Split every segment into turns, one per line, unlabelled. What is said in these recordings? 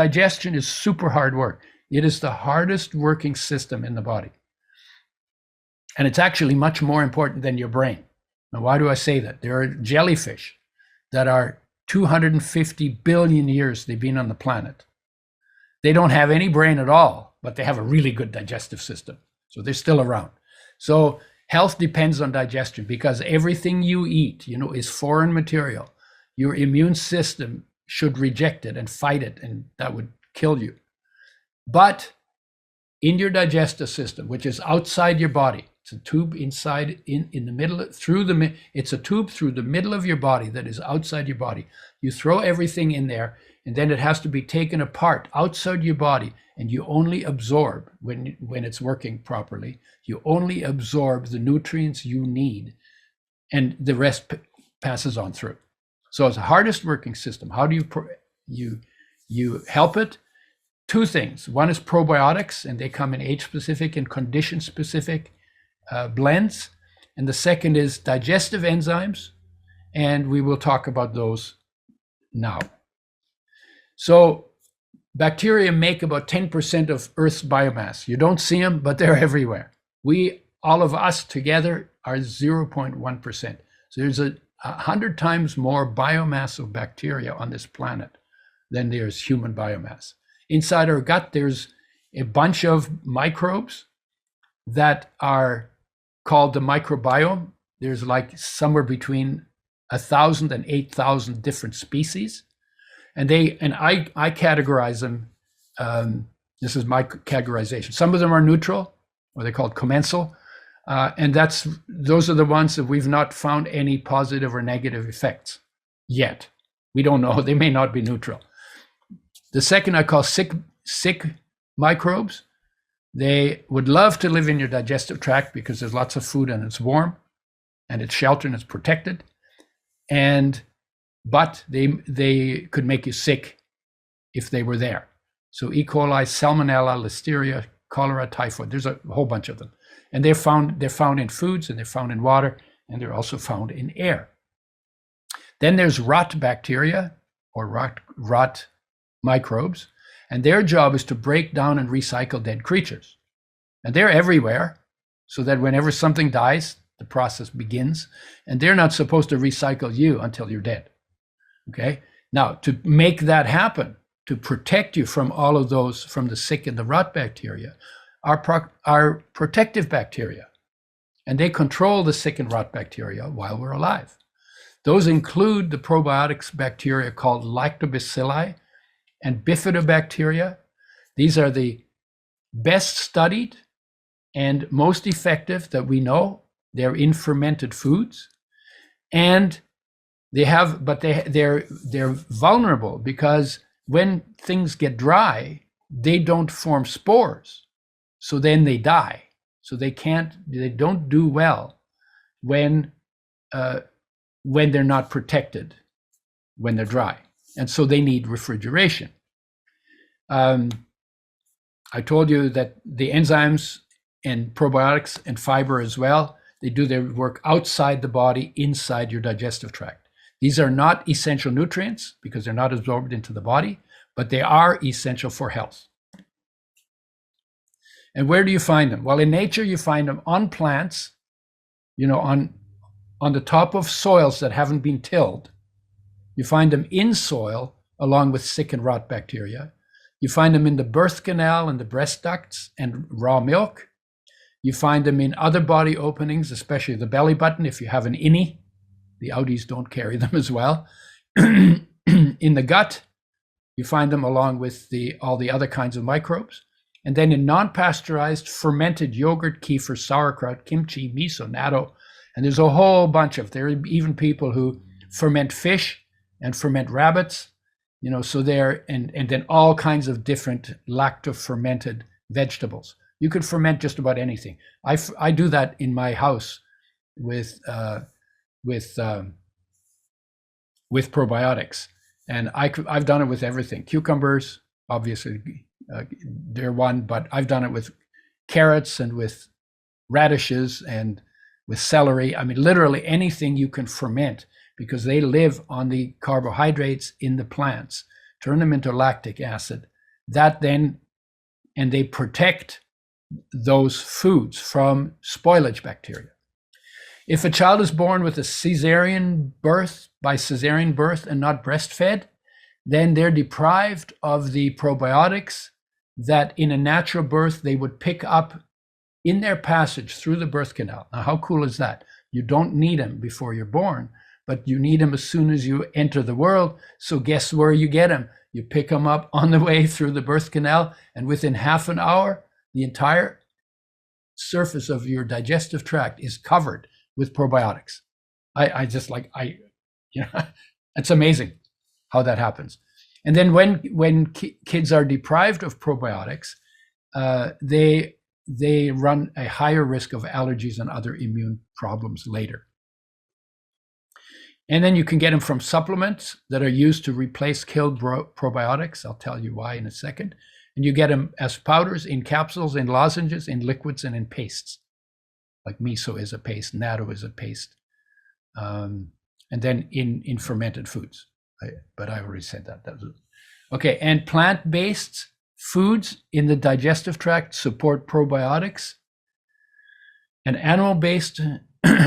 digestion is super hard work. It is the hardest working system in the body. And it's actually much more important than your brain. Now, why do I say that? There are jellyfish that are 250 billion years they've been on the planet. They don't have any brain at all, but they have a really good digestive system. So they're still around. So health depends on digestion, because everything you eat, is foreign material. Your immune system should reject it and fight it, and that would kill you. But in your digestive system, which is outside your body, it's a tube inside, in the middle, it's a tube through the middle of your body that is outside your body. You throw everything in there, and then it has to be taken apart outside your body, and you only absorb, when it's working properly, you only absorb the nutrients you need, and the rest passes on through. So it's the hardest working system. How do you help it? Two things. One is probiotics, and they come in age-specific and condition-specific blends. And the second is digestive enzymes, and we will talk about those now. So bacteria make about 10% of Earth's biomass. You don't see them, but they're everywhere. All of us together, are 0.1%. So there's 100 times more biomass of bacteria on this planet than there's human biomass. Inside our gut, there's a bunch of microbes that are called the microbiome. There's like somewhere between 1,000 and 8,000 different species. And I categorize them. This is my categorization. Some of them are neutral, or they're called commensal. And those are the ones that we've not found any positive or negative effects yet. We don't know. They may not be neutral. The second I call sick microbes. They would love to live in your digestive tract because there's lots of food and it's warm and it's sheltered and it's protected. But they could make you sick if they were there. So E. coli, Salmonella, Listeria, cholera, typhoid. There's a whole bunch of them. And they're found in foods, and they're found in water, and they're also found in air. Then there's rot bacteria, or rot microbes, and their job is to break down and recycle dead creatures. And they're everywhere, so that whenever something dies, the process begins, and they're not supposed to recycle you until you're dead. Okay? Now, to make that happen, to protect you from all of those, from the sick and the rot bacteria, are protective bacteria, and they control the sick and rot bacteria while we're alive. Those include the probiotics bacteria called lactobacilli and bifidobacteria. These are the best studied and most effective that we know. They're in fermented foods, and they're vulnerable, because when things get dry, they don't form spores. So then they die. So they don't do well when they're not protected, when they're dry. And so they need refrigeration. I told you that the enzymes and probiotics and fiber as well, they do their work outside the body, inside your digestive tract. These are not essential nutrients because they're not absorbed into the body, but they are essential for health. And where do you find them? Well, in nature, you find them on plants, on the top of soils that haven't been tilled. You find them in soil along with sick and rot bacteria. You find them in the birth canal and the breast ducts and raw milk. You find them in other body openings, especially the belly button if you have an innie. The outies don't carry them as well. In the gut, you find them along with all the other kinds of microbes. And then in non-pasteurized fermented yogurt, kefir, sauerkraut, kimchi, miso, natto, and there's a whole bunch of, there are even people who ferment fish and ferment rabbits, so and then all kinds of different lacto-fermented vegetables. You can ferment just about anything. I do that in my house with probiotics, and I've done it with everything. Cucumbers, obviously, they're one, but I've done it with carrots and with radishes and with celery. I mean, literally anything you can ferment, because they live on the carbohydrates in the plants. turn them into lactic acid. That then, and they protect those foods from spoilage bacteria. If a child is born with a cesarean birth, by cesarean birth and not breastfed, then they're deprived of the probiotics that in a natural birth they would pick up in their passage through the birth canal. Now, how cool is that? You don't need them before you're born, but you need them as soon as you enter the world. So guess where you get them? You pick them up on the way through the birth canal, and within half an hour, the entire surface of your digestive tract is covered with probiotics. It's amazing how that happens. And then when kids are deprived of probiotics, they run a higher risk of allergies and other immune problems later. And then you can get them from supplements that are used to replace killed probiotics. I'll tell you why in a second. And you get them as powders, in capsules, in lozenges, in liquids, and in pastes. Like miso is a paste, natto is a paste. And then in fermented foods. But I already said that. Okay, and plant-based foods in the digestive tract support probiotics. And animal-based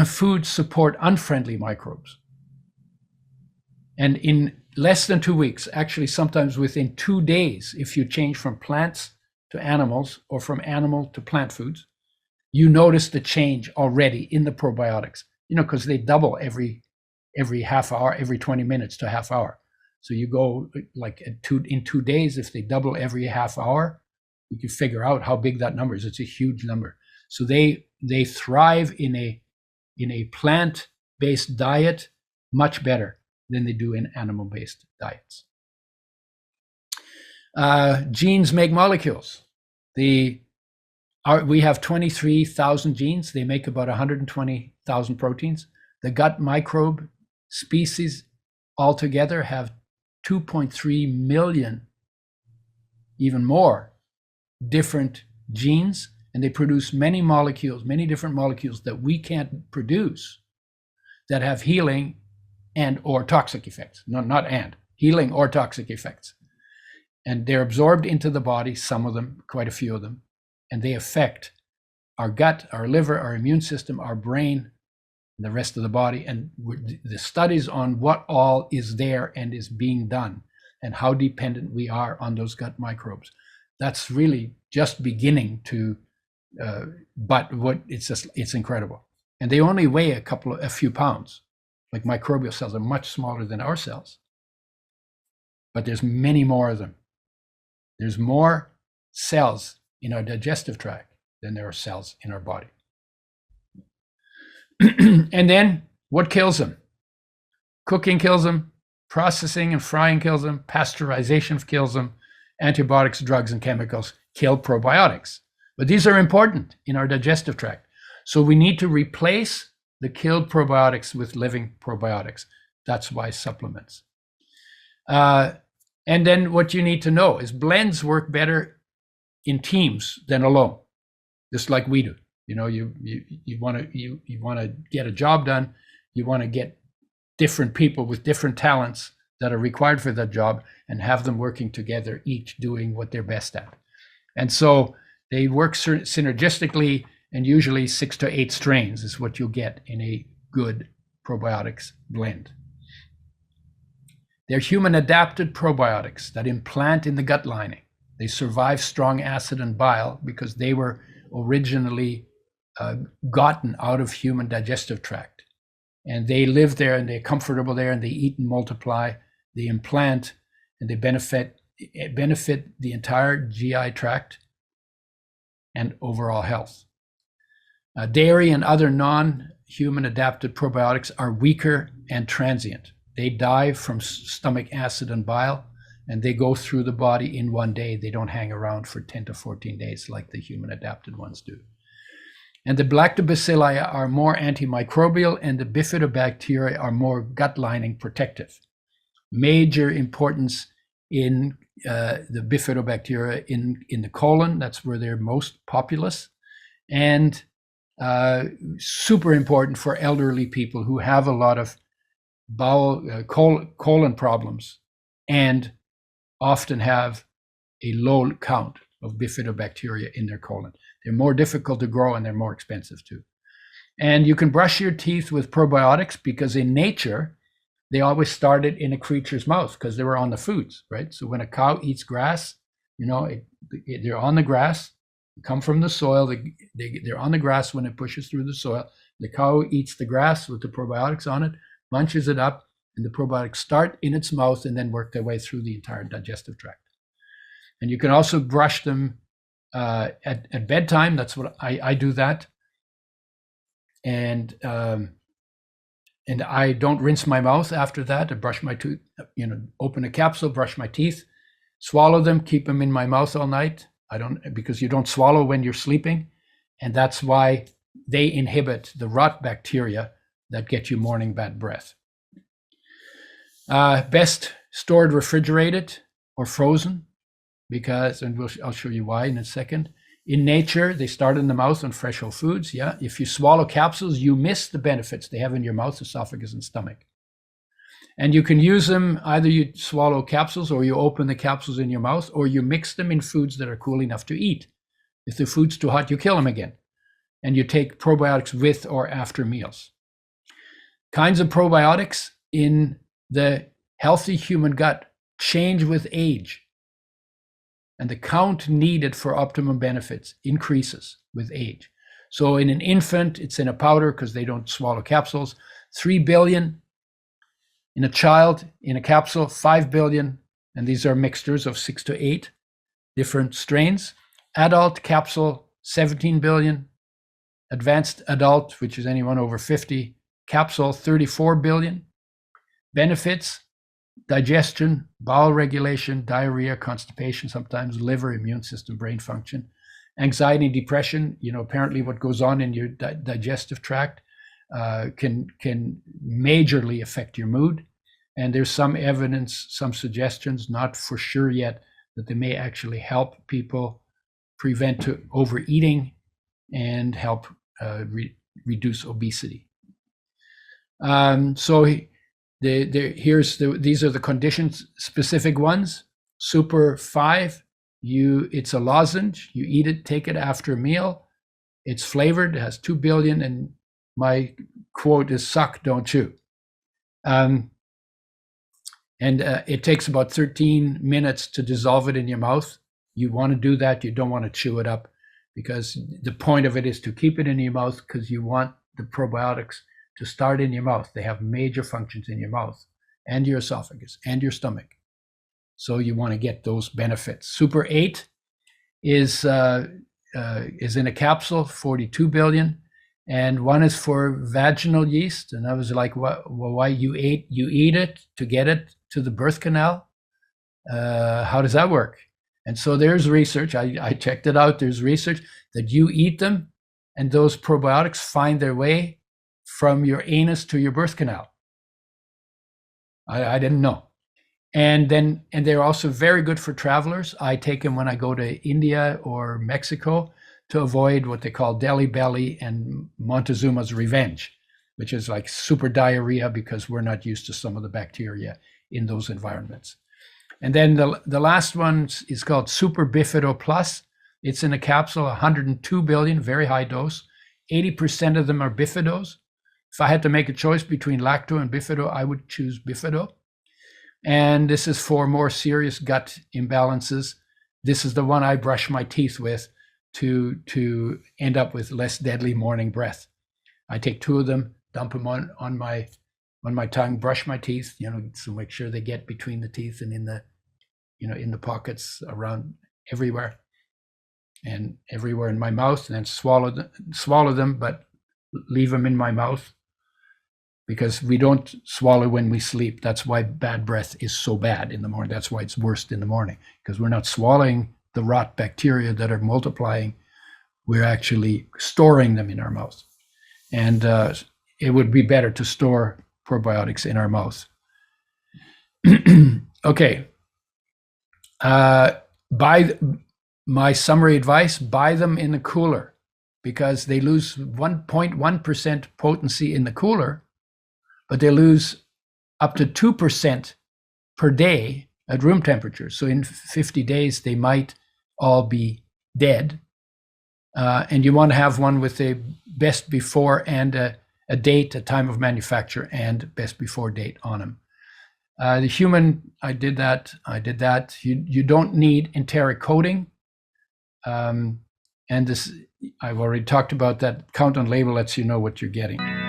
foods support unfriendly microbes. And in less than 2 weeks, actually sometimes within 2 days, if you change from plants to animals or from animal to plant foods, you notice the change already in the probiotics, because they double every half hour, every 20 minutes to half hour. So you go like in 2 days, if they double every half hour, you can figure out how big that number is. It's a huge number. So they thrive in a plant-based diet much better than they do in animal-based diets. Genes make molecules. We have 23,000 genes. They make about 120,000 proteins. The gut microbe species altogether have 2.3 million, even more, different genes, and they produce many different molecules that we can't produce, that have healing and or toxic effects. Healing or toxic effects. And they're absorbed into the body, some of them, quite a few of them, and they affect our gut, our liver, our immune system, our brain, and the rest of the body. And the studies on what all is there and is being done and how dependent we are on those gut microbes, that's really just beginning to, it's incredible. And they only weigh a few pounds. Like microbial cells are much smaller than our cells, but there's many more of them. There's more cells in our digestive tract than there are cells in our body. And then what kills them? Cooking kills them, processing and frying kills them, pasteurization kills them, antibiotics, drugs, and chemicals kill probiotics. But these are important in our digestive tract. So we need to replace the killed probiotics with living probiotics. That's why supplements. And then what you need to know is blends work better in teams than alone, just like we do. You want to get a job done. You want to get different people with different talents that are required for that job and have them working together, each doing what they're best at. And so they work synergistically. And usually 6 to 8 strains is what you'll get in a good probiotics blend. They're human adapted probiotics that implant in the gut lining. They survive strong acid and bile because they were originally gotten out of human digestive tract. And they live there and they're comfortable there and they eat and multiply. They implant and they benefit the entire GI tract and overall health. Dairy and other non-human adapted probiotics are weaker and transient. They die from stomach acid and bile, and they go through the body in one day. They don't hang around for 10 to 14 days like the human adapted ones do. And the lactobacilli are more antimicrobial, and the bifidobacteria are more gut lining protective. Major importance in the bifidobacteria in the colon. That's where they're most populous. And super important for elderly people who have a lot of bowel colon problems and often have a low count of bifidobacteria in their colon. They're more difficult to grow and they're more expensive too. And you can brush your teeth with probiotics because in nature, they always started in a creature's mouth because they were on the foods, right? So when a cow eats grass, they're on the grass, come from the soil, they're on the grass when it pushes through the soil. The cow eats the grass with the probiotics on it, munches it up, and the probiotics start in its mouth and then work their way through the entire digestive tract. And you can also brush them at bedtime. That's what I do that. And I don't rinse my mouth after that. I brush my tooth, open a capsule, brush my teeth, swallow them, keep them in my mouth all night. Because you don't swallow when you're sleeping. And that's why they inhibit the rot bacteria that get you morning bad breath. Best stored refrigerated or frozen because, and I'll show you why in a second. In nature, they start in the mouth on fresh whole foods. Yeah, if you swallow capsules, you miss the benefits they have in your mouth, esophagus, and stomach. And you can use them, either you swallow capsules or you open the capsules in your mouth, or you mix them in foods that are cool enough to eat. If the food's too hot, you kill them again. And you take probiotics with or after meals. Kinds of probiotics in the healthy human gut change with age. And the count needed for optimum benefits increases with age. So in an infant, it's in a powder because they don't swallow capsules. 3 billion in a child, in a capsule, 5 billion. And these are mixtures of 6 to 8 different strains. Adult capsule, 17 billion. Advanced adult, which is anyone over 50, capsule, 34 billion. Benefits: digestion, bowel regulation, diarrhea, constipation, sometimes liver, immune system, brain function, anxiety, depression. Apparently what goes on in your digestive tract can majorly affect your mood. And there's some evidence, some suggestions, not for sure yet, that they may actually help people prevent overeating and help reduce obesity. These are the condition-specific ones. Super 5, it's a lozenge. You eat it, take it after a meal. It's flavored, it has 2 billion, and my quote is "suck, don't chew." It takes about 13 minutes to dissolve it in your mouth. You want to do that. You don't want to chew it up because the point of it is to keep it in your mouth because you want the probiotics to start in your mouth. They have major functions in your mouth and your esophagus and your stomach. So you want to get those benefits. Super 8 is in a capsule, 42 billion. And one is for vaginal yeast. And I was like, why you eat it to get it to the birth canal? How does that work? And so there's research. I checked it out. There's research that you eat them and those probiotics find their way from your anus to your birth canal. I didn't know. And they're also very good for travelers. I take them when I go to India or Mexico to avoid what they call Delhi belly and Montezuma's revenge, which is like super diarrhea because we're not used to some of the bacteria in those environments. And then the last one is called Super Bifido Plus. It's in a capsule, 102 billion, very high dose. 80% of them are bifidos. If I had to make a choice between lacto and bifido, I would choose bifido. And this is for more serious gut imbalances. This is the one I brush my teeth with to end up with less deadly morning breath. I take 2 of them, dump them on my tongue, brush my teeth, so make sure they get between the teeth and in the pockets around everywhere and everywhere in my mouth, and then swallow them, but leave them in my mouth because we don't swallow when we sleep. That's why bad breath is so bad in the morning. That's why it's worst in the morning, because we're not swallowing the rot bacteria that are multiplying. We're actually storing them in our mouth. And it would be better to store probiotics in our mouth. Okay. My summary advice, buy them in the cooler because they lose 1.1% potency in the cooler, but they lose up to 2% per day at room temperature. So in 50 days, they might all be dead. And you want to have one with a best before and a date, a time of manufacture, and best before date on them. The human, I did that. You don't need enteric coating. And this, I've already talked about that. Count on label lets you know what you're getting.